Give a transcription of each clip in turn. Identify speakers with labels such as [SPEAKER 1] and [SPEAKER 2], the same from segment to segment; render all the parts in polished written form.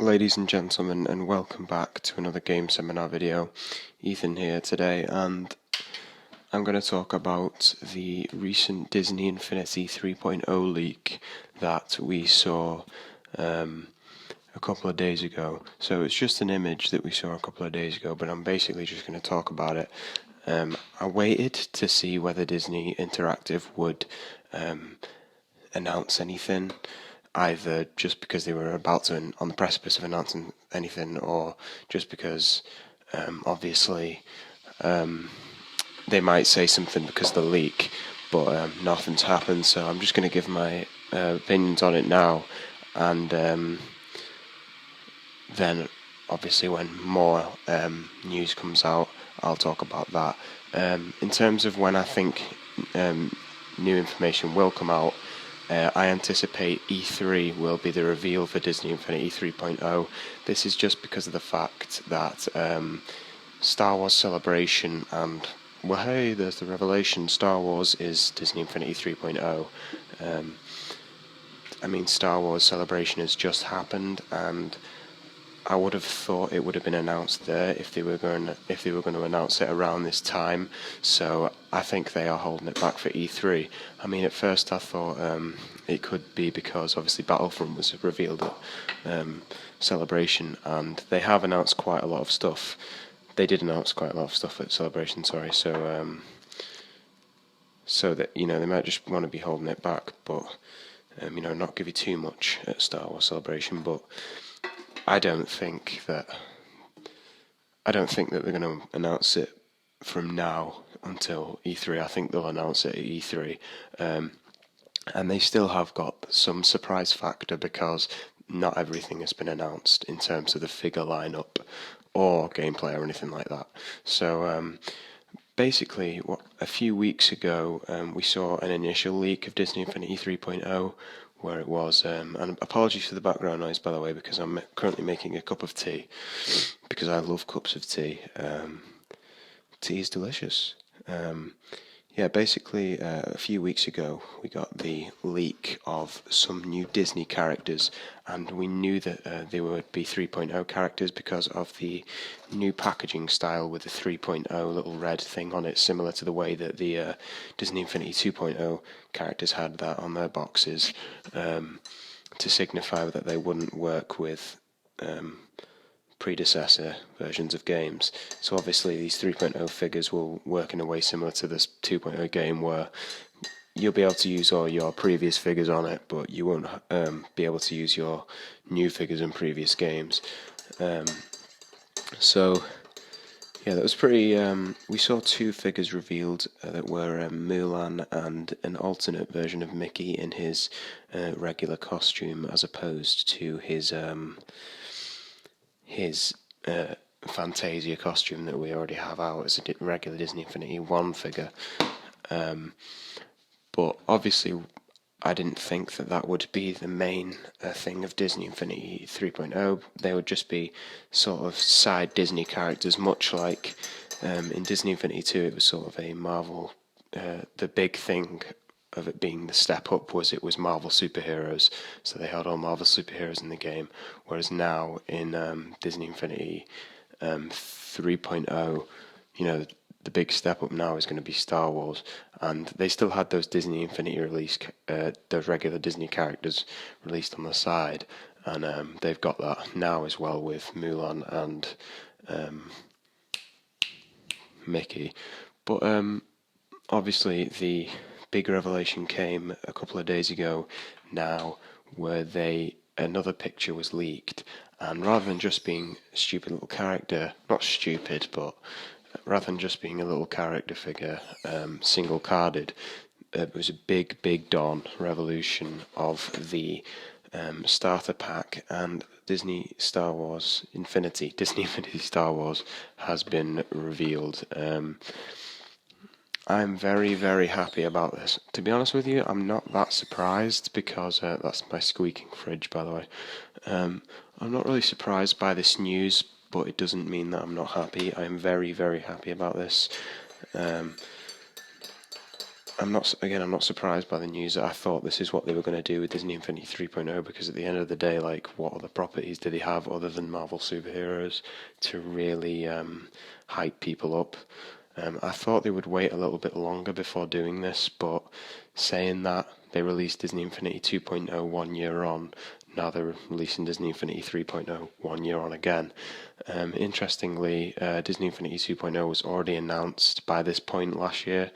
[SPEAKER 1] Ladies and gentlemen, and welcome back to another game seminar video. Ethan here today, and I'm going to talk about the recent Disney Infinity 3.0 leak that we saw a couple of days ago. So it's just an image that we saw a couple of days ago, but I'm basically just going to talk about it. I waited to see whether Disney Interactive would announce anything, either just because they were about to on the precipice of announcing anything, or just because obviously they might say something because of the leak, but nothing's happened. So I'm just going to give my opinions on it now, and then obviously when more news comes out, I'll talk about that. In terms of when I think new information will come out, I anticipate E3 will be the reveal for Disney Infinity 3.0. This is just because of the fact that Star Wars Celebration and, well, hey, there's the revelation, Star Wars is Disney Infinity 3.0. I mean, Star Wars Celebration has just happened, and I would have thought it would have been announced there if they were going to announce it around this time. So I think they are holding it back for E3. I mean, at first I thought it could be because obviously Battlefront was revealed at Celebration, and they have announced quite a lot of stuff. They did announce quite a lot of stuff at Celebration, sorry. So that, you know, they might just want to be holding it back, but not give you too much at Star Wars Celebration, but I don't think that they're going to announce it from now until E3. I think they'll announce it at E3, and they still have got some surprise factor because not everything has been announced in terms of the figure lineup or gameplay or anything like that. So basically, a few weeks ago, we saw an initial leak of Disney Infinity 3.0, where it was, and apologies for the background noise, by the way, because I'm currently making a cup of tea, because I love cups of tea. Tea is delicious. Basically, a few weeks ago, we got the leak of some new Disney characters, and we knew that they would be 3.0 characters because of the new packaging style with the 3.0 little red thing on it, similar to the way that the Disney Infinity 2.0 characters had that on their boxes, to signify that they wouldn't work with predecessor versions of games. So obviously these 3.0 figures will work in a way similar to this 2.0 game, where you'll be able to use all your previous figures on it, but you won't be able to use your new figures in previous games. So yeah, that was pretty. We saw two figures revealed that were Mulan and an alternate version of Mickey in his regular costume, as opposed to his Fantasia costume that we already have out as a regular Disney Infinity 1 figure. But obviously, I didn't think that would be the main thing of Disney Infinity 3.0. They would just be sort of side Disney characters, much like in Disney Infinity 2 it was sort of a Marvel. The big thing of it being the step up was it was Marvel superheroes, so they had all Marvel superheroes in the game, whereas now in Disney Infinity 3.0, the big step up now is going to be Star Wars, and they still had those Disney Infinity those regular Disney characters released on the side, and they've got that now as well with Mulan and Mickey. But obviously the big revelation came a couple of days ago now, where another picture was leaked, and rather than just being a stupid little character, not stupid, but rather than just being a little character figure, single carded, it was a big Dawn revolution of the starter pack, and Disney Infinity Star Wars has been revealed. I'm very happy about this. To be honest with you, I'm not that surprised because that's my squeaking fridge, by the way. I'm not really surprised by this news, but it doesn't mean that I'm not happy. I'm very happy about this. I'm not surprised by the news. I thought this is what they were going to do with Disney Infinity 3.0, because at the end of the day, like, what other properties do they have other than Marvel superheroes to really hype people up? I thought they would wait a little bit longer before doing this, but saying that, they released Disney Infinity 2.0 1 year on. Now they're releasing Disney Infinity 3.0 1 year on again. Interestingly, Disney Infinity 2.0 was already announced by this point last year,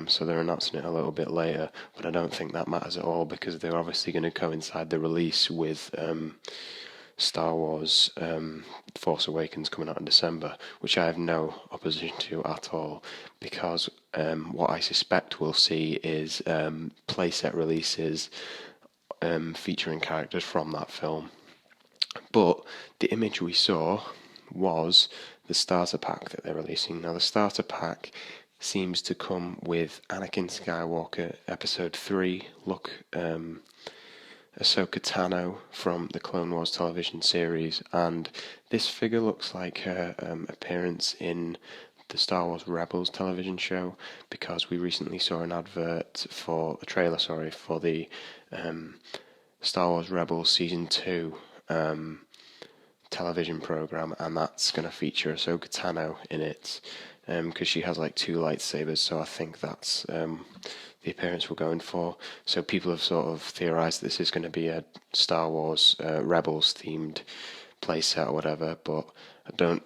[SPEAKER 1] so they're announcing it a little bit later, but I don't think that matters at all because they're obviously going to coincide the release with Star Wars Force Awakens coming out in December, which I have no opposition to at all, because what I suspect we'll see is playset releases featuring characters from that film. But the image we saw was the starter pack that they're releasing. Now, the starter pack seems to come with Anakin Skywalker Episode 3 look, Ahsoka Tano from the Clone Wars television series, and this figure looks like her appearance in the Star Wars Rebels television show, because we recently saw an advert for a trailer, for the Star Wars Rebels Season 2 television program, and that's going to feature Ahsoka Tano in it, because she has like two lightsabers, so I think that's the appearance we're going for. So people have sort of theorized this is going to be a Star Wars Rebels themed playset or whatever, but I don't.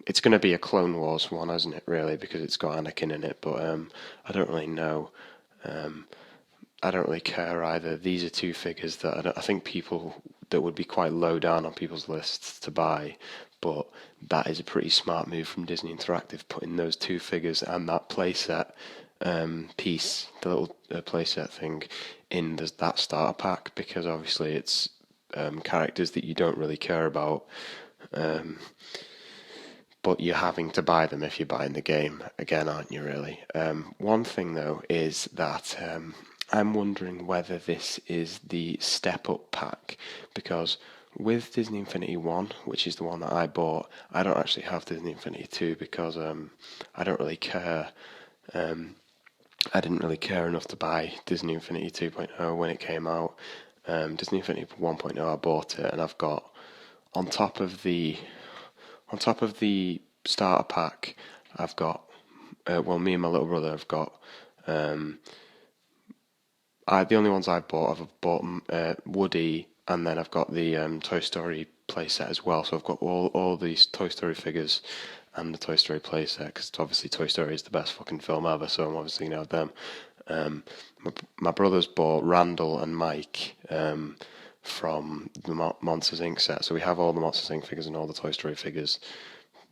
[SPEAKER 1] It's going to be a Clone Wars one, isn't it? Really, because it's got Anakin in it. But I don't really know. I don't really care either. These are two figures that I think people that would be quite low down on people's lists to buy, but that is a pretty smart move from Disney Interactive, putting those two figures and that playset piece, the little playset thing, in that starter pack, because obviously it's characters that you don't really care about, but you're having to buy them if you're buying the game again, aren't you, really? One thing, though, is that I'm wondering whether this is the Step Up pack, because with Disney Infinity 1, which is the one that I bought, I don't actually have Disney Infinity 2 because I don't really care. I didn't really care enough to buy Disney Infinity 2.0 when it came out. Disney Infinity 1.0, I bought it, and I've got on top of the starter pack, I've got me and my little brother have got the only ones I've bought Woody, and then I've got the Toy Story playset as well. So I've got all these Toy Story figures and the Toy Story playset, because obviously Toy Story is the best fucking film ever, so I'm obviously going to have them. My brothers bought Randall and Mike from the Monsters Inc. set, so we have all the Monsters Inc. figures and all the Toy Story figures.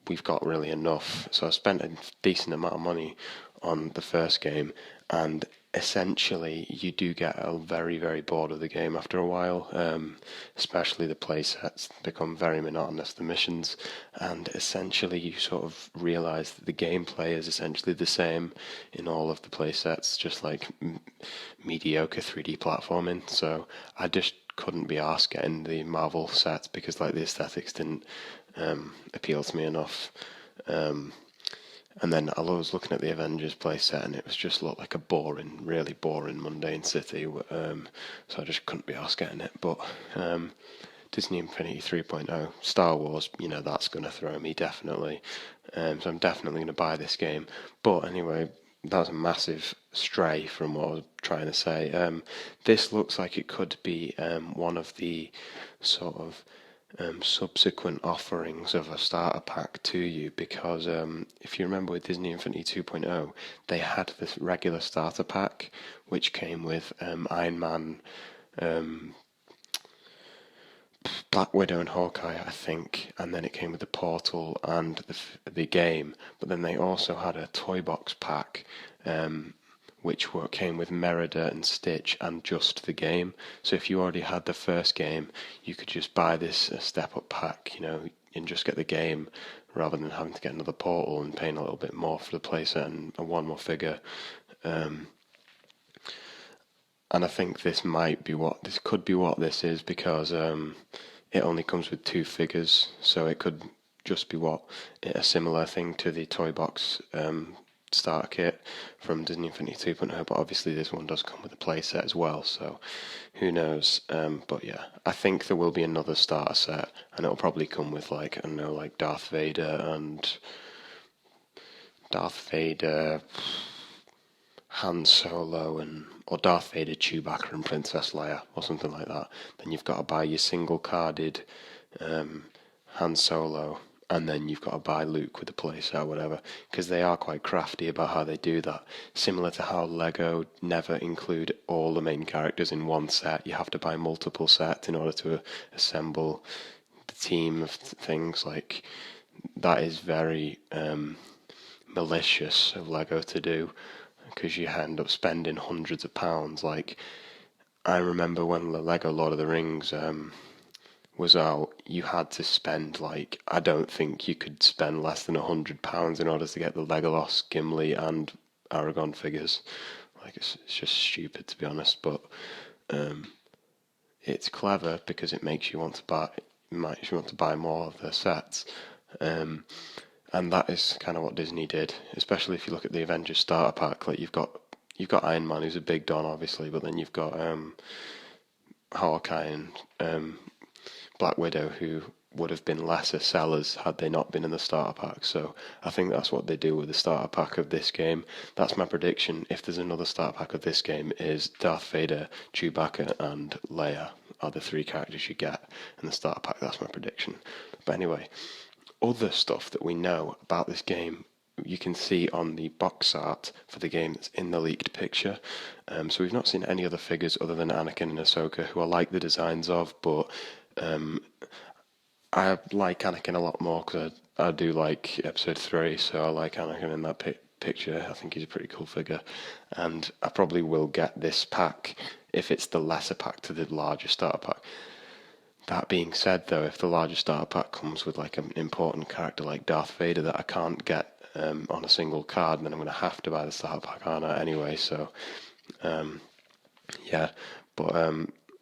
[SPEAKER 1] We've got really enough, so I spent a decent amount of money on the first game, and essentially you do get very, very bored of the game after a while, especially the playsets become very monotonous, the missions, and essentially you sort of realise that the gameplay is essentially the same in all of the playsets, just like mediocre 3D platforming. So I just couldn't be arsed getting the Marvel sets, because like the aesthetics didn't appeal to me enough. And then I was looking at the Avengers playset, and it was just looked like a really boring, mundane city. So I just couldn't be asked getting it. But Disney Infinity 3.0, Star Wars, that's going to throw me, definitely. So I'm definitely going to buy this game. But anyway, that was a massive stray from what I was trying to say. This looks like it could be one of the sort of subsequent offerings of a starter pack to you, because if you remember with Disney Infinity 2.0, they had this regular starter pack which came with Iron Man, Black Widow and Hawkeye, I think, and then it came with the Portal and the game, but then they also had a toy box pack which came with Merida and Stitch and just the game. So if you already had the first game, you could just buy this Step Up pack, and just get the game, rather than having to get another Portal and paying a little bit more for the playset and one more figure. And I think this could be what this is, because it only comes with two figures, so it could just be a similar thing to the toy box starter kit from Disney Infinity 2.0, but obviously this one does come with a playset as well, so who knows. But yeah, I think there will be another starter set, and it'll probably come with like, I don't know, like Darth Vader, Han Solo, or Darth Vader, Chewbacca, and Princess Leia, or something like that. Then you've got to buy your single-carded Han Solo, and then you've got to buy Luke with the playset or whatever, because they are quite crafty about how they do that. Similar to how Lego never include all the main characters in one set. You have to buy multiple sets in order to assemble the team of things. Like, that is very malicious of Lego to do, because you end up spending hundreds of pounds. Like, I remember when the Lego Lord of the Rings was out, you had to spend, like, I don't think you could spend less than £100 in order to get the Legolas, Gimli, and Aragorn figures. Like, it's just stupid, to be honest, but it's clever because it makes you want to buy more of their sets. And that is kind of what Disney did, especially if you look at the Avengers starter pack. Like, you've got Iron Man, who's a big don, obviously, but then you've got Hawkeye and Black Widow, who would have been lesser sellers had they not been in the starter pack. So I think that's what they do with the starter pack of this game. That's my prediction. If there's another starter pack of this game, is Darth Vader, Chewbacca, and Leia are the three characters you get in the starter pack. That's my prediction. But anyway, other stuff that we know about this game you can see on the box art for the game that's in the leaked picture. So we've not seen any other figures other than Anakin and Ahsoka, who I like the designs of, but I like Anakin a lot more because I do like Episode 3, so I like Anakin in that picture. I think he's a pretty cool figure, and I probably will get this pack if it's the lesser pack to the larger starter pack. That being said, though, if the larger starter pack comes with like an important character like Darth Vader that I can't get on a single card, then I'm going to have to buy the starter pack, aren't I? Anyway, so yeah. But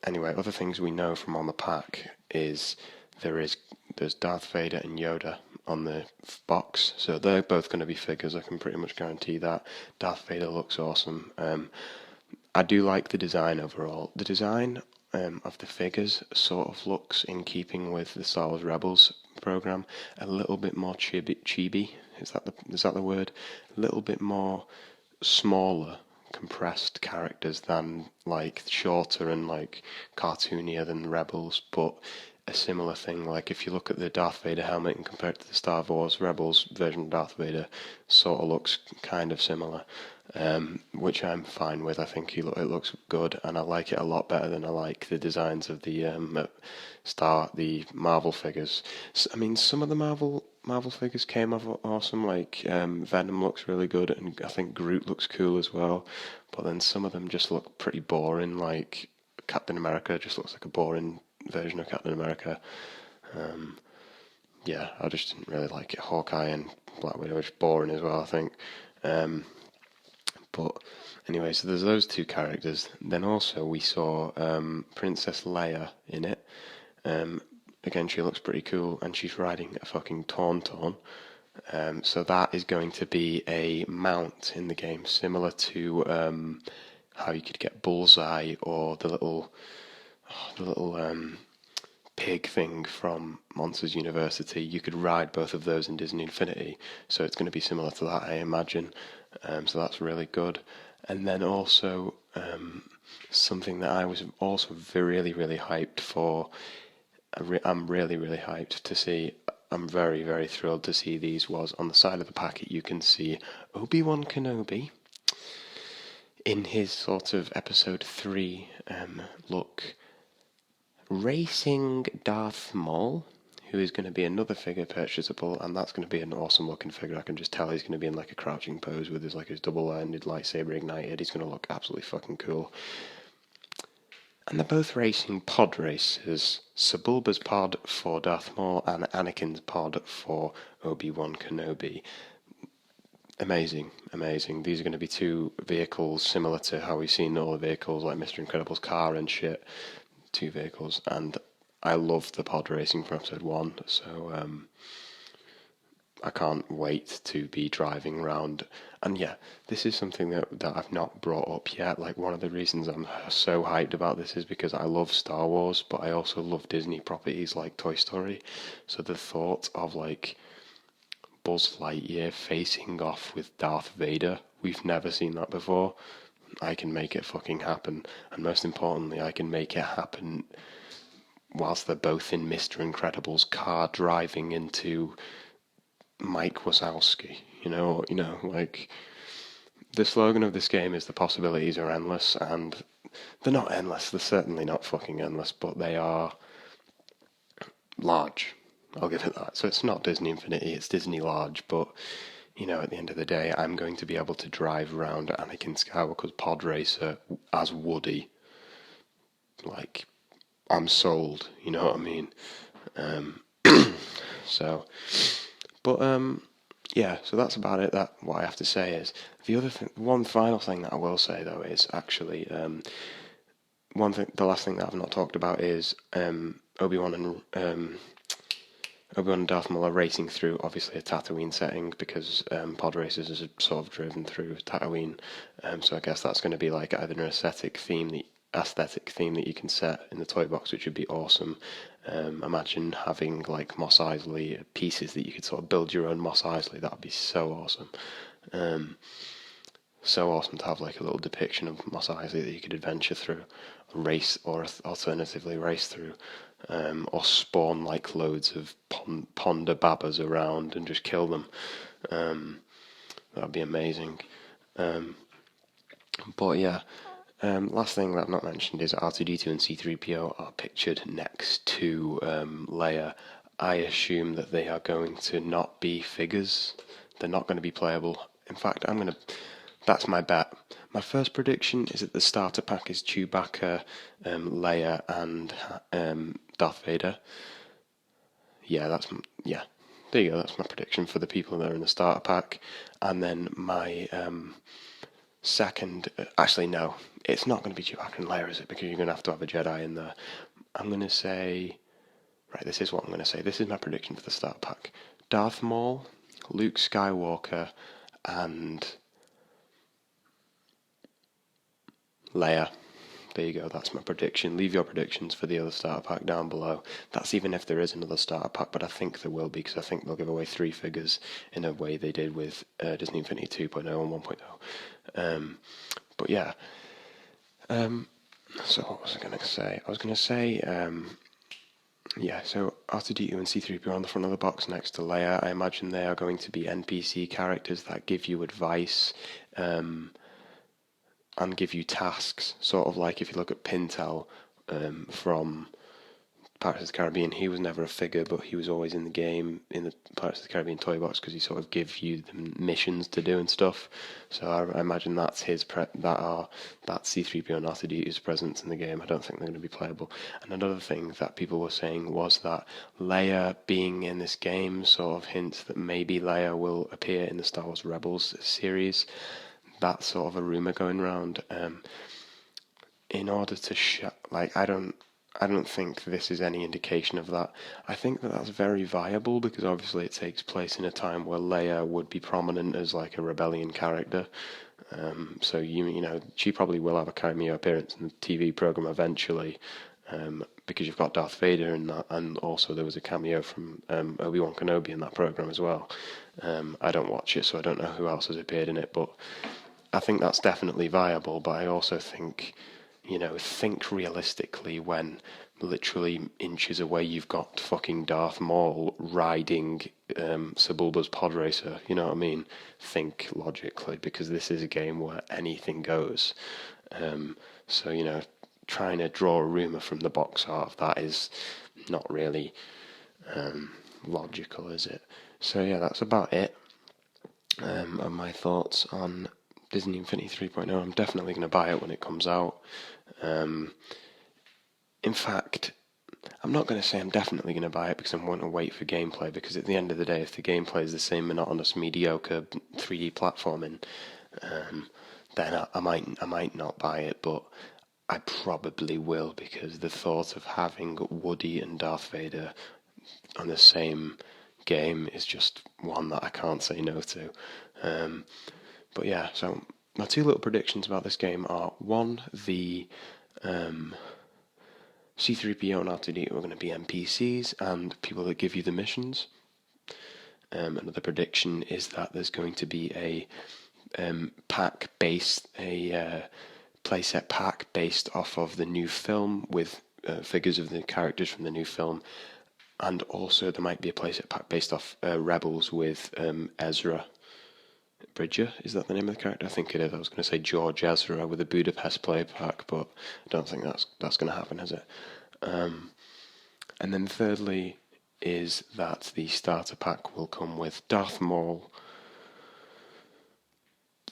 [SPEAKER 1] anyway, other things we know from on the pack is there's Darth Vader and Yoda on the box, so they're both going to be figures. I can pretty much guarantee that. Darth Vader looks awesome. I do like the design overall. The design of the figures sort of looks in keeping with the Star Wars Rebels program, a little bit more chibi. Is that the word? A little bit more smaller, compressed characters than, like, shorter and like cartoonier than Rebels, but a similar thing. Like, if you look at the Darth Vader helmet and compare it to the Star Wars Rebels version of Darth Vader, sort of looks kind of similar, which I'm fine with. I think it looks good, and I like it a lot better than I like the designs of the Marvel figures. I mean, some of the Marvel figures came off awesome. Like, Venom looks really good, and I think Groot looks cool as well. But then some of them just look pretty boring. Like, Captain America just looks like a boring version of Captain America. Yeah, I just didn't really like it. Hawkeye and Black Widow are just boring as well, I think. But anyway, so there's those two characters. Then also we saw Princess Leia in it. Again, she looks pretty cool, and she's riding a fucking Tauntaun. So that is going to be a mount in the game, similar to how you could get Bullseye or the little pig thing from Monsters University. You could ride both of those in Disney Infinity, so it's going to be similar to that, I imagine. So that's really good. And then also something that I was also really, really hyped for. I'm really, really hyped to see. I'm very, very thrilled to see these. Was on the side of the packet you can see Obi-Wan Kenobi in his sort of Episode 3 look, racing Darth Maul, who is going to be another figure purchasable, and that's going to be an awesome looking figure. I can just tell he's going to be in like a crouching pose with his double-ended lightsaber ignited. He's going to look absolutely fucking cool. And they're both racing pod races. Sebulba's pod for Darth Maul and Anakin's pod for Obi-Wan Kenobi. Amazing, amazing. These are going to be two vehicles similar to how we've seen all the vehicles like Mr. Incredible's car and shit. Two vehicles, and I love the pod racing from Episode 1, so I can't wait to be driving around. And yeah, this is something that I've not brought up yet. Like, one of the reasons I'm so hyped about this is because I love Star Wars, but I also love Disney properties like Toy Story. So the thought of like Buzz Lightyear facing off with Darth Vader, we've never seen that before. I can make it fucking happen. And most importantly, I can make it happen whilst they're both in Mr. Incredible's car driving into Mike Wazowski. Like, the slogan of this game is the possibilities are endless, and they're not endless. They're certainly not fucking endless, but they are large. I'll give it that. So it's not Disney Infinity, it's Disney Large, but at the end of the day, I'm going to be able to drive around Anakin Skywalker's pod racer as Woody. Like, I'm sold, you know what I mean? Um, so, but yeah, so that's about it. That what I have to say is one final thing that I will say though is actually one thing. The last thing that I've not talked about is Obi-Wan and Darth Maul are racing through obviously a Tatooine setting because pod races is sort of driven through Tatooine. So I guess that's going to be like either an aesthetic theme that you can set in the toy box, which would be awesome. Imagine having like Mos Eisley pieces that you could sort of build your own Mos Eisley. That would be so awesome. So awesome to have like a little depiction of Mos Eisley that you could adventure through, race, or alternatively race through, or spawn like loads of Ponda Babas around and just kill them. That'd be amazing. But yeah, last thing that I've not mentioned is R2-D2 and C-3PO are pictured next to Leia. I assume that they are going to not be figures. They're not going to be playable. In fact, that's my bet. My first prediction is that the starter pack is Chewbacca, Leia, and Darth Vader. Yeah, there you go. That's my prediction for the people that are in the starter pack. And then my second, actually no, it's not going to be Chewbacca and Leia, is it? Because you're going to have a Jedi in there. I'm going to say, right, this is what I'm going to say. This is my prediction for the starter pack: Darth Maul, Luke Skywalker, and Leia. There you go, that's my prediction. Leave your predictions for the other starter pack down below. That's even if there is another starter pack, but I think there will be, because I think they'll give away 3 figures in a way they did with Disney Infinity 2.0 and 1.0. But yeah. So what was I going to say? I was going to say, yeah, so R2-D2 and C-3PO are on the front of the box next to Leia. I imagine they are going to be NPC characters that give you advice, and give you tasks, sort of like if you look at Pintel from Pirates of the Caribbean. He was never a figure, but he was always in the game, in the Pirates of the Caribbean toy box, because he sort of gives you the missions to do and stuff. So I imagine that's that C-3PO and R2-D2's presence in the game. I don't think they're going to be playable. And another thing that people were saying was that Leia being in this game sort of hints that maybe Leia will appear in the Star Wars Rebels series. That's sort of a rumor going around. In order to I don't think this is any indication of that. I think that that's very viable because obviously it takes place in a time where Leia would be prominent as like a rebellion character. So she probably will have a cameo appearance in the TV program eventually, because you've got Darth Vader in that, and also there was a cameo from Obi-Wan Kenobi in that program as well. I don't watch it, so I don't know who else has appeared in it, but I think that's definitely viable. But I also think, think realistically when literally inches away you've got fucking Darth Maul riding Sebulba's pod racer, you know what I mean? Think logically, because this is a game where anything goes. So, trying to draw a rumour from the box art of that is not really logical, is it? So yeah, that's about it. And my thoughts on Disney Infinity 3.0. I'm definitely going to buy it when it comes out. In fact, I'm not going to say I'm definitely going to buy it because I'm going to wait for gameplay, because at the end of the day, if the gameplay is the same monotonous, mediocre 3D platforming, then I might not buy it, but I probably will, because the thought of having Woody and Darth Vader on the same game is just one that I can't say no to. But yeah, so my two little predictions about this game are: one, the C3PO and R2D2 are going to be NPCs and people that give you the missions. Another prediction is that there's going to be a playset pack based off of the new film with figures of the characters from the new film, and also there might be a playset pack based off Rebels with Ezra Bridger. Is that the name of the character? I think it is. I was going to say George Ezra with a Budapest play pack, but I don't think that's going to happen, is it? And then thirdly is that the starter pack will come with Darth Maul,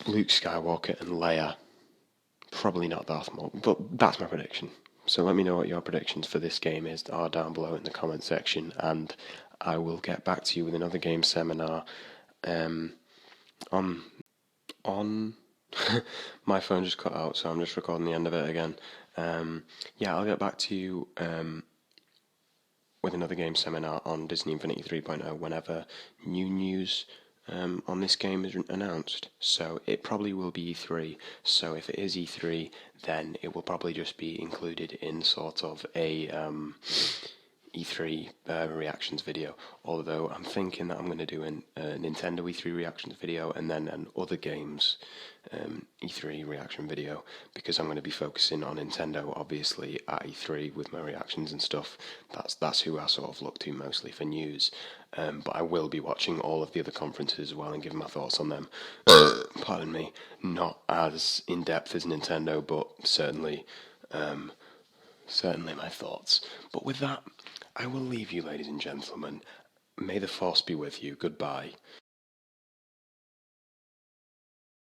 [SPEAKER 1] Luke Skywalker, and Leia. Probably not Darth Maul, but that's my prediction. So let me know what your predictions for this game are down below in the comment section, and I will get back to you with another game seminar. On my phone just cut out, so I'm just recording the end of it again. Yeah, I'll get back to you with another game seminar on Disney Infinity 3.0 whenever new news on this game is announced. So it probably will be E3. So if it is E3, then it will probably just be included in sort of a E3 reactions video. Although I'm thinking that I'm going to do a Nintendo E3 reactions video and then an other games E3 reaction video, because I'm going to be focusing on Nintendo obviously at E3 with my reactions and stuff. That's who I sort of look to mostly for news. But I will be watching all of the other conferences as well and giving my thoughts on them. Pardon me, not as in depth as Nintendo, but certainly my thoughts. But with that, I will leave you, ladies and gentlemen. May the force be with you. Goodbye.